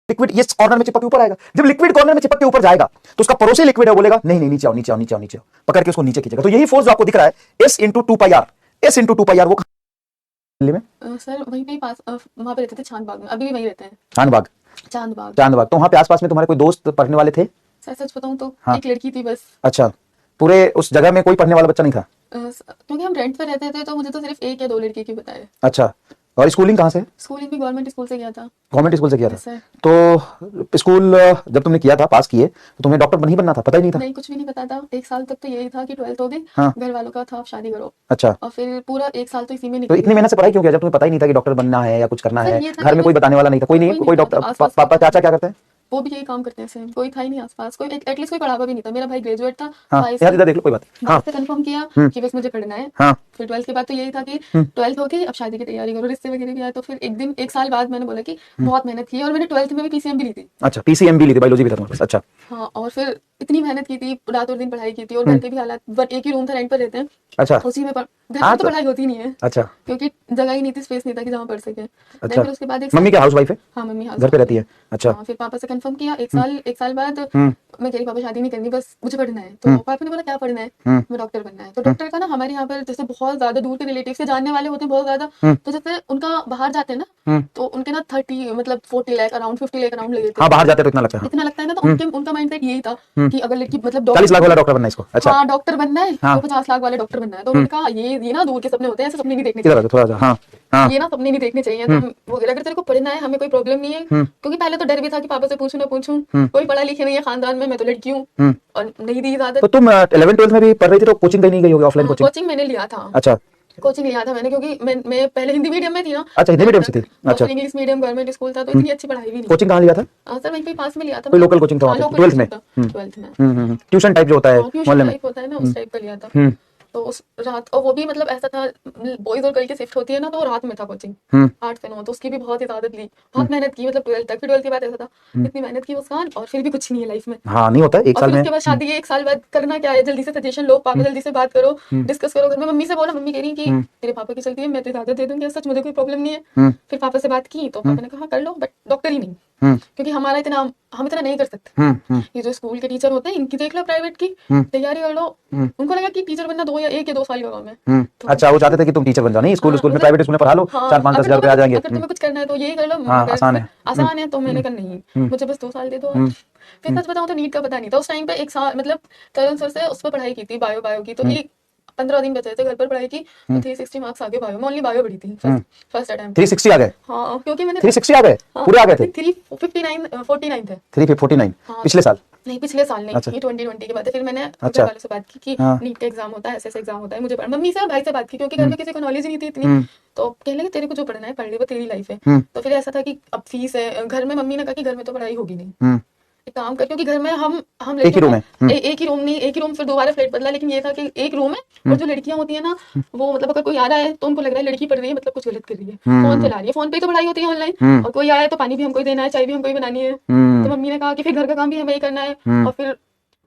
Liquid ये corner में चिपक के ऊपर आएगा। जब लिक्विड कॉर्नर में चिपक के ऊपर जाएगा तो उसका पड़ोसी लिक्विड है, बोलेगा नहीं नहीं नीचे आओ नीचे आओ नीचे आओ नीचे आओ, पकड़ के उसको नीचे खींचेगा। तो यही फोर्स जो आपको दिख रहा है S into 2πr, S into 2πr वो दिल्ली में सर वहीं पे पास वहाँ पे रहते थे चांदबाग में, अभी भी वहीं रहते हैं। चांदबाग, चांदबाग चांदबाग। तो वहां पे आसपास में तुम्हारे कोई दोस्त पढ़ने वाले थे? सर सच बताऊँ तो हाँ। एक लड़की थी बस। अच्छा, पूरे उस जगह में कोई पढ़ने वाला बच्चा नहीं था? क्योंकि हम रेंट पे रहते थे तो मुझे तो सिर्फ एक या दो लड़की की पता है। अच्छा, और स्कूलिंग कहाँ से? स्कूलिंग भी गवर्नमेंट स्कूल से किया था। गवर्नमेंट स्कूल से किया था? Yes, sir। तो स्कूल जब तुमने किया था, पास किए, तो तुम्हें डॉक्टर नहीं बनना था? पता ही नहीं था? नहीं, कुछ भी नहीं पता था। एक साल तक तो यही था कि 12th हो गई, हाँ। घर वालों का था आप शादी करो। अच्छा, और फिर पूरा एक साल तो इसी में तो निकल इतनी मेहनत से पढ़ाई क्यों किया जब तुम्हें पता ही नहीं था कि डॉक्टर बनना है या कुछ करना सर, है? ये था घर कि में कोई बस बताने वाला नहीं था? कोई नहीं, कोई कोई नहीं डॉक्टर था, आसपास पापा का चाचा क्या करते हैं? वो भी यही काम करते हैं सेम, कोई था ही नहीं आसपास, कोई एटलीस्ट कोई पढ़ावा भी नहीं था। मेरा भाई ग्रेजुएट था, हाँ, भाई यहाँ देख लो, कोई बात नहीं। हाँ, से कंफर्म किया कि बस मुझे पढ़ना है। हाँ, फिर 12th के बाद तो यही था कि 12th हो गई, अब शादी की तैयारी करो, रिश्ते वगैरह भी आए। तो फिर एक साल बाद मैंने बोला कि बहुत मेहनत की है, और मैंने 12th में भी PCM भी ली थी। अच्छा, PCM भी ली थी, बायोलॉजी भी था तुम्हारे पास? अच्छा, हाँ, और फिर इतनी मेहनत की थी, रात और दिन पढ़ाई की थी, और घर के भी हालात, बट एक ही रूम था, रेंट पर रहते हैं, अच्छा, उसी में घर हाँ, में तो पढ़ाई होती नहीं है अच्छा, क्योंकि जगह ही नहीं थी, स्पेस नहीं था कि जहाँ पढ़ सके। अच्छा। फिर उसके बाद मम्मी क्या हाउस वाइफ है? हाँ, मम्मी हाउस घर पे रहती है? अच्छा, हाँ, फिर पापा से कंफर्म किया एक साल बाद। मैं कह रही पापा शादी नहीं करनी, बस मुझे पढ़ना है। तो पापा ने बोला क्या पढ़ना है? मैं डॉक्टर बनना है। तो डॉक्टर का ना हमारे यहाँ पर जैसे बहुत ज्यादा दूर के रिलेटिव से जानने वाले होते हैं बहुत ज्यादा, तो जैसे उनका बाहर जाते हैं ना, तो उनके ना 30 मतलब 40 लाख अराउंड 50 लाख अराउंड लगे थे। हाँ, बाहर जाते तो इतना लगता है। इतना लगता है ना, तो उनका माइंडसेट यही था कि अगर लड़की मतलब 40 लाख वाला डॉक्टर बनना है इसको? अच्छा, हाँ, डॉक्टर बनना है हाँ। तो 50 लाख वाले डॉक्टर बनना है। तो उन्होंने कहा ये ना दूर के सपने होते हैं, ऐसे सपने नहीं देखने किधर चाहिए। है थोड़ा सा? हाँ, हाँ, ये ना सपने नहीं देखने चाहिए। तो वो अगर तेरे को पढ़ना है, हमें कोई प्रॉब्लम नहीं है, क्योंकि पहले तो डर भी था कि पापा से पूछूं ना पूछूं, कोई पढ़ा लिखे नहीं है खानदान में, मैं तो लड़की हूँ और नहीं दी इजाजत। तो तुम 11th 12th में भी पढ़ रही थी तो कोचिंग कहीं नहीं गई होगी, ऑफलाइन कोचिंग? कोचिंग मैंने लिया था। अच्छा, कोचिंग लिया था मैंने, क्योंकि मैं पहले हिंदी मीडियम में थी ना। अच्छा, हिंदी मीडियम से थी? अच्छा, इंग्लिश मीडियम गवर्नमेंट स्कूल था, तो इतनी अच्छी पढ़ाई भी नहीं। कोचिंग कहाँ लिया था? सर वहीं पे पास में लिया था। कोई लोकल कोचिंग था वहाँ पे 12th में? 12th में ट्यूशन टाइप जो होता है ट्यूशन मोहल्ले में? टाइप होता है ना, उस टाइप का लिया था। तो उस रात, और वो भी मतलब ऐसा था, बॉयज और गर्ल की शिफ्ट होती है ना, तो रात में था कोचिंग 8 से 9। तो उसकी भी बहुत इजाजत ली, बहुत मेहनत की, मतलब 12th तक। फिर 12th के बाद ऐसा था, इतनी मेहनत की मुस्कान, और फिर भी कुछ नहीं है लाइफ में। हाँ, नहीं होता है एक और साल फिर में। उसके बाद शादी के एक साल बाद करना क्या है, जल्दी से सजेशन लो, पापा जल्दी से बात करो, डिस्कस करो घर में। मम्मी से बोला, मम्मी कह रही कि तेरे पापा की चलती है, मैं तो इजाजत दे दूंगी, सच मुझे कोई प्रॉब्लम नहीं है। फिर पापा से बात की तो पापा ने कहा कर लो, बट डॉक्टर ही नहीं, क्योंकि हम इतना नहीं कर सकते। ये जो स्कूल के टीचर होते हैं, इनकी देख लो, प्राइवेट की तैयारी कर लो। उनको लगा कि टीचर बनना 2 या 2 साल का काम है। अच्छा, वो चाहते थे कि तुम टीचर बन जाओ। नहीं, स्कूल में प्राइवेट स्कूल में पढ़ा लो, 4-5-10 हजार रुपए आ जाएंगे। अगर तुम्हें कुछ करना है तो यही कर लो, हाँ, आसान है। आसान है। तो मैंने कहा नहीं, मुझे बस 2 साल दे दो। फिर सच बताऊं तो नीट का पता नहीं था उस टाइम पे। एक साल मतलब करण सर से उस पर पढ़ाई की थी, बायो की। तो एक 15 दिन बचे थे घर पर पढ़ाई की, तो 360 मार्क्स आ गए बायो में। ओनली बायो पढ़ी थी फर्स्ट अटेम्प्ट। 360 आ गए? हाँ, क्योंकि मैंने 360 आ गए? पूरे आ गए थे? 349 थे। 349 पिछले साल? नहीं, पिछले साल नहीं। अच्छा। ये 2020 के बाद है। फिर मैंने अच्छा। घर वालों से बात की कि हाँ। नीट का एग्जाम होता है, ऐसे एग्जाम होता है, मुझे मम्मी से और भाई से बात की, क्योंकि घर में किसी को नॉलेज ही नहीं थी इतनी। तो कहने लगे तेरे को जो पढ़ना है पढ़ ले, वो तेरी लाइफ है। तो फिर ऐसा था कि अब फीस है घर में, मम्मी ने कहा कि घर में तो पढ़ाई होगी नहीं, एक काम कर, क्योंकि घर में हम एक ही रूम है। एक ही रूम नहीं, एक ही रूम, फिर दोबारा फ्लैट बदला, लेकिन ये था कि एक रूम है। और जो लड़कियां होती है ना, वो मतलब अगर कोई आ रहा है तो उनको लग रहा है लड़की पढ़ रही है मतलब कुछ गलत कर रही है, फोन चला रही है, फोन पे तो पढ़ाई होती है ऑनलाइन, और कोई आया तो पानी भी हमको ही देना है, चाय भी हमको ही बनानी है। तो मम्मी ने कहा कि फिर घर का काम भी हमें ही करना है। और फिर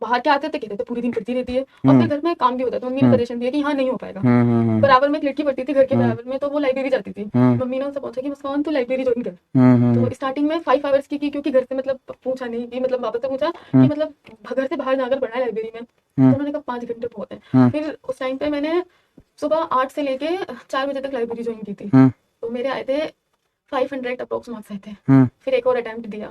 बाहर के आते थे, कहते थे पूरे दिन पढ़ती रहती है, और फिर घर में काम भी होता है। तो मम्मी ने सजेशन दिया कि हाँ नहीं हो पाएगा। बराबर में एक लड़की पढ़ती थी घर के बराबर में, तो वो लाइब्रेरी जाती थी। मम्मी ने उनसे पूछा कि मुस्कान तू लाइब्रेरी ज्वाइन कर। तो स्टार्टिंग में 5 आवर्स की, क्योंकि घर से मतलब पूछा नहीं कि मतलब वापस से पूछा कि मतलब घर से बाहर जाकर पढ़ा है लाइब्रेरी में। तो उन्होंने कहा 5 घंटे बहुत है। फिर उस टाइम पे मैंने सुबह 8 से लेके 4 बजे तक लाइब्रेरी ज्वाइन की थी। तो मेरे आए थे 500 अप्रोक्स मार्क्स आए थे। फिर एक और अटेम्प्ट दिया,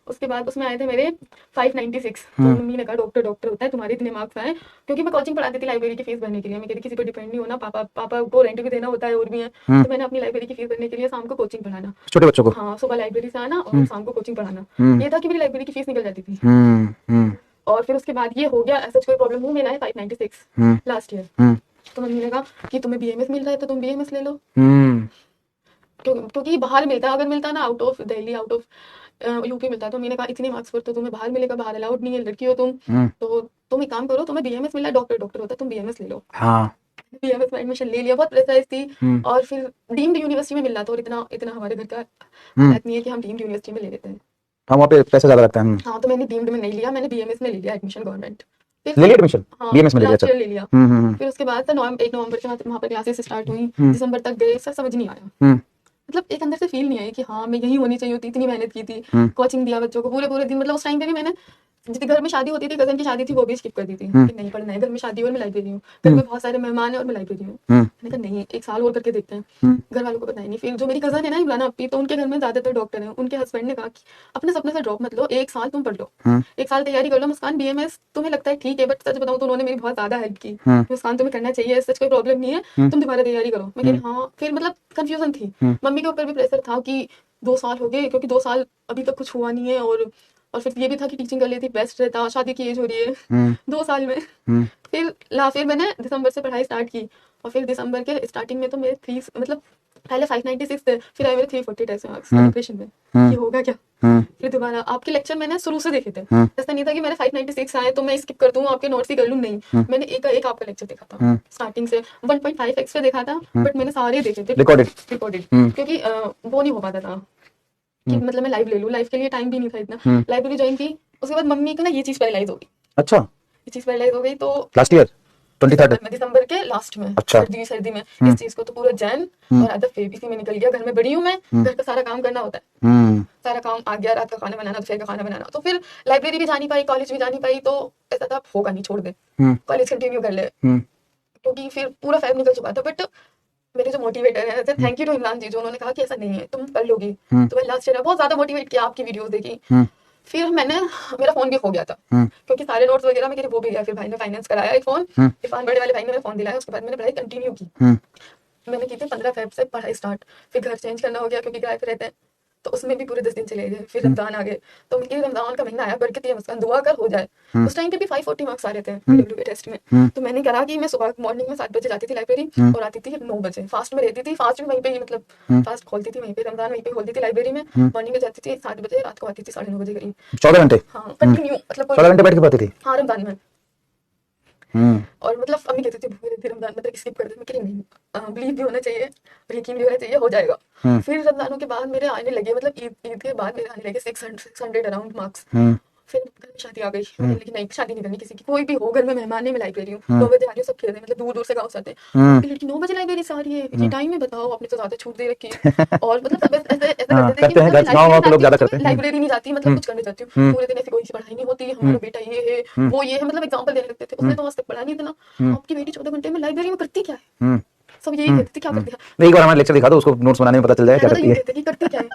उसके बाद उसमें आए थे मेरे 596। तो मम्मी ने कहा डॉक्टर होता है, तुम्हारे इतने मार्क्स आए, क्योंकि मैं कोचिंग पढ़ाती थी लाइब्रेरी की फीस भरने के लिए। मैं कहती किसी पर डिपेंड नहीं होना, पापा को रेंट भी देना होता है और भी है। तो मैंने अपनी लाइब्रेरी की फीस भरने के लिए शाम को कोचिंग पढ़ाना, छोटे बच्चों को। हाँ, सुबह लाइब्रेरी से आना और शाम को कोचिंग पढ़ाना। ये था कि मेरी लाइब्रेरी की फीस निकल जाती थी। और फिर उसके बाद ये हो गया, ऐसा कोई प्रॉब्लम नहीं, मेरा है 596 लास्ट ईयर। तो मम्मी ने कहा कि तुम्हें BMS मिल रहा है तो तुम BMS ले लो, क्योंकि बाहर मिलता है, अगर मिलता ना out of Delhi, out of UP मिलता है। तो मैंने कहा इतने मार्क्स पर तो तुम्हें बाहर मिलेगा, बाहर अलाउड नहीं है, लड़की हो तुम, तो तुम एक काम करो, तुम्हें BMS मिला है, डॉक्टर होता है, तुम BMS ले लो। BMS में एडमिशन ले लिया, बहुत प्रेशराइज थी। और फिर डीम्ड यूनिवर्सिटी में मिल रहा था, और इतना हमारे घर का हालत नहीं है कि हम डीम्ड यूनिवर्सिटी में ले लेते हैं। हाँ, वहाँ पे पैसा ज्यादा लगता है। हाँ, तो मैंने डीम्ड में नहीं लिया, मैंने BMS में ले लिया एडमिशन गवर्नमेंट। ले लिया एडमिशन? BMS में ले लिया? अच्छा, ले लिया। फिर उसके बाद 1 नवंबर से वहाँ पर क्लासेस स्टार्ट हुई, दिसंबर तक गए, सर समझ नहीं आया। मतलब एक अंदर से फील नहीं आई कि हाँ मैं यही होनी चाहिए होती, इतनी मेहनत की थी, कोचिंग दिया बच्चों को पूरे पूरे दिन। मतलब उस टाइम पे भी मैंने जितनी घर में शादी होती थी, कजन की शादी थी, वो भी स्किप कर दी थी कि नहीं पढ़ना है, घर में शादी और मैं लाइब्रेरी हूँ, घर में बहुत सारे मेहमान है और मैं लाइब्रेरी हूँ। मैंने कहा नहीं, एक साल और करके देखते हैं। घर वालों को बताया नहीं। फिर जो मेरी कजन है ना इमराना अपी, तो उनके घर में ज्यादातर डॉक्टर हैं, उनके हस्बैंड ने कहा कि अपने सपने से ड्रॉप मत लो, एक साल तुम पढ़ लो, एक साल तैयारी कर लो मुस्कान, बीएमएस तुम्हें लगता है ठीक है, बट सच बताऊं तो उन्होंने मेरी बहुत ज्यादा हेल्प की, मुस्कान तुम्हें करना चाहिए, सच कोई प्रॉब्लम नहीं है, तुम दोबारा तैयारी करो। मैं कह रही हाँ। फिर मतलब कंफ्यूजन थी, मम्मी के ऊपर भी प्रेशर था कि 2 साल हो गए, क्योंकि 2 साल अभी तक कुछ हुआ नहीं है, और फिर ये भी था कि टीचिंग कर लेती बेस्ट रहता, शादी की एज हो रही है 2 साल में। फिर मैंने दिसंबर से पढ़ाई स्टार्ट की, और फिर दिसंबर के स्टार्टिंग में तो मेरे 3 मतलब पहले 596 थे, फिर आए मेरे 340 टेस्ट मार्क्स कैलिब्रेशन में। ये होगा क्या? फिर दोबारा आपके लेक्चर मैंने शुरू से देखे थे, ऐसा नहीं था कि मेरे 596 आए तो मैं स्किप कर दूं, आपके नोट्स ही कर लूं, नहीं, मैंने एक एक आपका लेक्चर देखा था स्टार्टिंग से, 1.5x पे देखा था, बट मैंने सारे देखे थे रिकॉर्डेड, क्योंकि वो नहीं हो पाता था कि मतलब मैं लाइव ले लूं, लाइव के लिए टाइम भी नहीं था इतना। लाइब्रेरी ज्वाइन की, उसके बाद मम्मी को ना ये चीज पैरालाइज हो गई। अच्छा, ये चीज पैरालाइज हो गई तो लास्ट ईयर 23rd दिसंबर के लास्ट में, अच्छा। सर्दी में इस चीज को तो पूरा जैन और आधा फेब इसी में निकल गया। घर में बड़ी हूँ मैं, घर का सारा काम करना होता है, सारा काम आ गया, रात का खाना बनाना, दोपहर का खाना बनाना, तो फिर लाइब्रेरी भी जा नहीं पाई, कॉलेज भी जा नहीं पाई, तो ऐसा था होगा नहीं, छोड़ दे, कॉलेज कंटिन्यू कर ले, क्योंकि फिर पूरा फेब निकल चुका था। बट मेरे जो मोटिवेटर है, थैंक यू टू इमरान जी, जो उन्होंने कहा कि ऐसा नहीं है, तुम कर लोगी, तो मैं लास्ट ईयर बहुत ज्यादा मोटिवेट किया, आपकी वीडियोस देखी। फिर मेरा फोन भी खो गया था, क्योंकि सारे नोट्स वगैरह मैं वो भी गया। फिर भाई ने फाइनेंस कराया एक फोन, इरफान बड़े वाले भाई ने मेरा फोन दिलाया, उसके बाद मैंने पढ़ाई कंटिन्यू की। मैंने की थी 15 फेब से पढ़ाई स्टार्ट। फिर घर चेंज करना हो गया, क्योंकि किराए पे रहते हैं, तो उसमें भी पूरे 10 दिन चले गए। फिर रमजान आ गए, तो उनके रमजान का महीना आया, बरकत है मुस्कान, दुआ कर हो जाए। उस टाइम पे भी 540 मार्क्स आ रहे थे पीडब्ल्यू के टेस्ट में, तो मैंने करा कि मैं सुबह मॉर्निंग में 7 बजे जाती थी लाइब्रेरी और आती थी 9 बजे, फास्ट में रहती थी, फास्ट भी वहीं पे ही, मतलब फास्ट खोलती थी वहीं पे, रमजान वहीं पे खोलती थी लाइब्रेरी में। मॉर्निंग में जाती थी 7 बजे, रात को आती थी 9:30 बजे करीब, 14 घंटे। हाँ कंटिन्यू, मतलब 14 घंटे बैठ के पढ़ती थी। हाँ रमजान में। और मतलब अम्मी कहती थी भूख लगी रमजान, मतलब स्किप कर दे, मैं कह रही नहीं, बिलीव भी होना चाहिए और यकीन भी होना चाहिए, हो जाएगा। फिर रमजानों के बाद मेरे आने लगे, मतलब ईद के बाद मेरे आने लगे 600 अराउंड मार्क्स। फिर घर में शादी आ गई, मैंने लेकिन नहीं, शादी नहीं करनी किसी की, कोई भी हो, घर में मेहमान है, मैं लाइब्रेरी हूँ, 9 बजे आ रही हूँ, सब खेल रहे हैं, मतलब दूर दूर से गाँव से आते हैं, आपकी लड़की 9 बजे लाइब्रेरी से आ रही है, ये टाइम में बताओ, आपने तो ज्यादा छूट दे रखी है। और मतलब सब ऐसे करते थे कि लाइब्रेरी नहीं जाती, मतलब कुछ करने जाती हूँ, पूरे दिन ऐसी कोई पढ़ाई नहीं होती, हमारा बेटा ये है वो ये है, मतलब एग्जाम्पल देने लगते थे। उसने तो आज तक पढ़ा नहीं इतना, आपकी बेटी 14 घंटे में लाइब्रेरी में करती क्या है, सब यही कहते थे, क्या करती है। एक बार हमारा लेक्चर दिखा दो, उसको नोट्स बनाने में पता चल जाए क्या करती है। कि करती क्या है,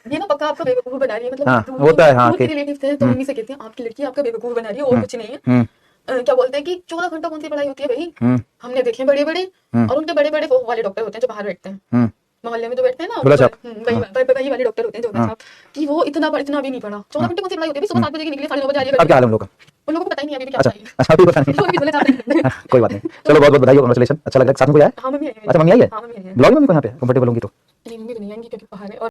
ये ना पक्का आपका बेवकूफ बना रही है, मतलब हाँ, होता है, हाँ, दूर के रिलेटिव थे, तो मम्मी से कहती हैं आपकी लड़की आपका बेवकूफ बना रही है, और कुछ नहीं है। क्या बोलते हैं कि 14 घंटा कौन सी पढ़ाई होती है भाई, हमने देखे बड़े बड़े, और उनके बड़े बड़े वो वाले डॉक्टर होते हैं जो बाहर बैठते हैं, मोहल्ले में जो बैठते हैं ना, वही वाले डॉक्टर होते हैं जो कि वो इतना भी नहीं पढ़ा, 14 घंटे कौन सी पढ़ाई होती है, सुबह 7 बजे की निकली, 9:30 बजे आ रही है। अब क्या हाल है हम लोग का? उन लोगों को पता ही नहीं अभी भी क्या अच्छा चाहिए, अच्छा, अभी पता नहीं। कोई बात नहीं, चलो बहुत बहुत बधाई हो, कांग्रेचुलेशन, अच्छा लग रहा है। साथ में कोई आया? हाँ मम्मी आई है। अच्छा, मम्मी आई है, हाँ मम्मी आई है। बुलाओ मम्मी को यहाँ पे, कंफर्टेबल होंगी तो। नहीं मम्मी तो नहीं आएंगी क्योंकि बाहर है। और